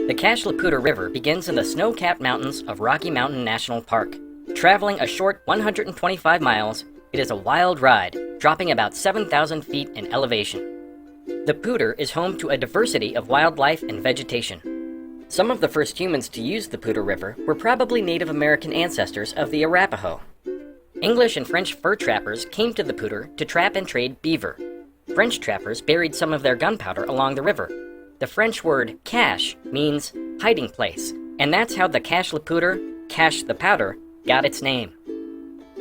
The Poudre River begins in the snow-capped mountains of Rocky Mountain National Park. Traveling a short 125 miles, it is a wild ride, dropping about 7,000 feet in elevation. The Poudre is home to a diversity of wildlife and vegetation. Some of the first humans to use the Poudre River were probably Native American ancestors of the Arapaho. English and French fur trappers came to the Poudre to trap and trade beaver. French trappers buried some of their gunpowder along the river. The French word cache means hiding place, and that's how the cache le poudre, cache the powder, got its name.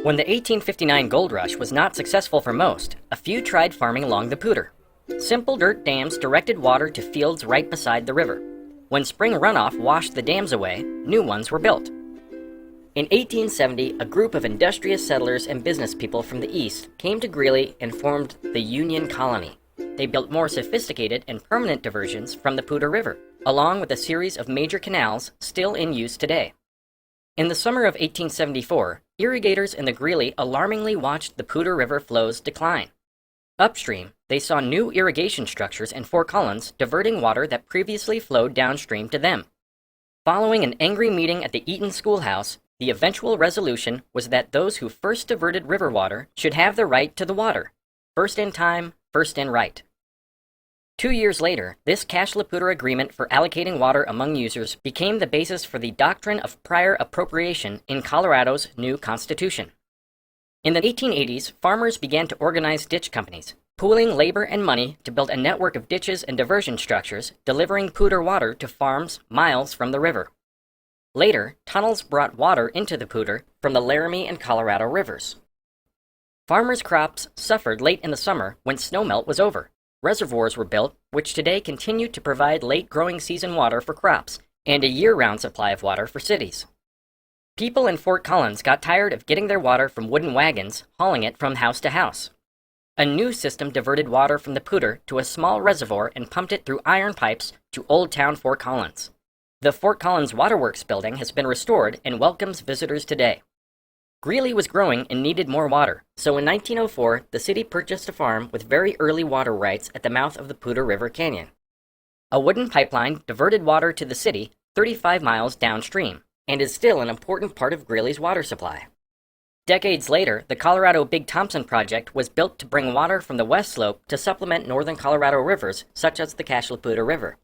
When the 1859 gold rush was not successful for most, a few tried farming along the Poudre. Simple dirt dams directed water to fields right beside the river. When spring runoff washed the dams away, new ones were built. In 1870, a group of industrious settlers and business people from the east came to Greeley and formed the Union Colony. They built more sophisticated and permanent diversions from the Poudre River, along with a series of major canals still in use today. In the summer of 1874, irrigators in the Greeley alarmingly watched the Poudre River flows decline. Upstream, they saw new irrigation structures in Fort Collins diverting water that previously flowed downstream to them. Following an angry meeting at the Eaton Schoolhouse, the eventual resolution was that those who first diverted river water should have the right to the water. First in time, first in right. 2 years later, this cache le poudre agreement for allocating water among users became the basis for the doctrine of prior appropriation in Colorado's new constitution. In the 1880s, farmers began to organize ditch companies, pooling labor and money to build a network of ditches and diversion structures, delivering Poudre water to farms miles from the river. Later, tunnels brought water into the Poudre from the Laramie and Colorado rivers. Farmers' crops suffered late in the summer when snowmelt was over. Reservoirs were built, which today continue to provide late growing season water for crops and a year-round supply of water for cities. People in Fort Collins got tired of getting their water from wooden wagons, hauling it from house to house. A new system diverted water from the Poudre to a small reservoir and pumped it through iron pipes to Old Town Fort Collins. The Fort Collins Waterworks building has been restored and welcomes visitors today. Greeley was growing and needed more water, so in 1904, the city purchased a farm with very early water rights at the mouth of the Poudre River Canyon. A wooden pipeline diverted water to the city 35 miles downstream, and is still an important part of Greeley's water supply. Decades later, the Colorado Big Thompson Project was built to bring water from the west slope to supplement northern Colorado rivers, such as the cache le poudre River.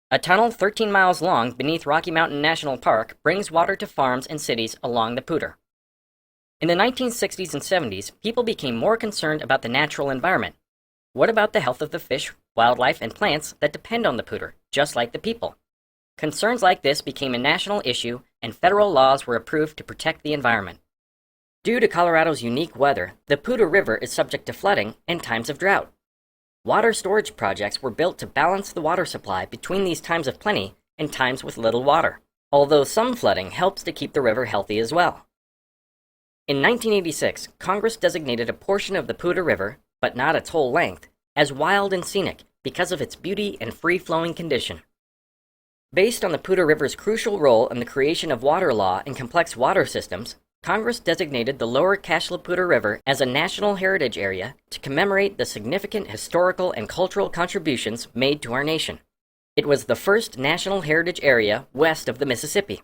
A tunnel 13 miles long beneath Rocky Mountain National Park brings water to farms and cities along the Poudre. In the 1960s and 70s, people became more concerned about the natural environment. What about the health of the fish, wildlife, and plants that depend on the Poudre, just like the people? Concerns like this became a national issue, and federal laws were approved to protect the environment. Due to Colorado's unique weather, the Poudre River is subject to flooding and times of drought. Water storage projects were built to balance the water supply between these times of plenty and times with little water, although some flooding helps to keep the river healthy as well. In 1986, Congress designated a portion of the Poudre River, but not its whole length, as wild and scenic because of its beauty and free-flowing condition. Based on the Poudre River's crucial role in the creation of water law and complex water systems, Congress designated the lower cache le poudre River as a National Heritage Area to commemorate the significant historical and cultural contributions made to our nation. It was the first National Heritage Area west of the Mississippi.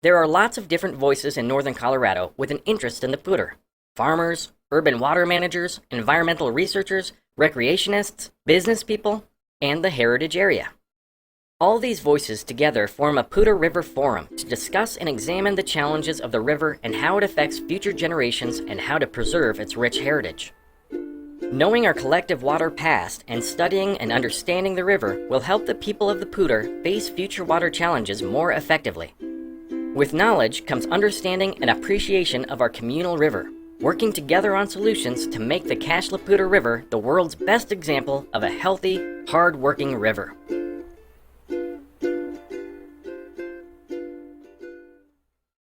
There are lots of different voices in northern Colorado with an interest in the Poudre. Farmers, urban water managers, environmental researchers, recreationists, business people, and the heritage area. All these voices together form a Poudre River Forum to discuss and examine the challenges of the river and how it affects future generations and how to preserve its rich heritage. Knowing our collective water past and studying and understanding the river will help the people of the Poudre face future water challenges more effectively. With knowledge comes understanding and appreciation of our communal river, working together on solutions to make the cache le poudre River the world's best example of a healthy, hard-working river.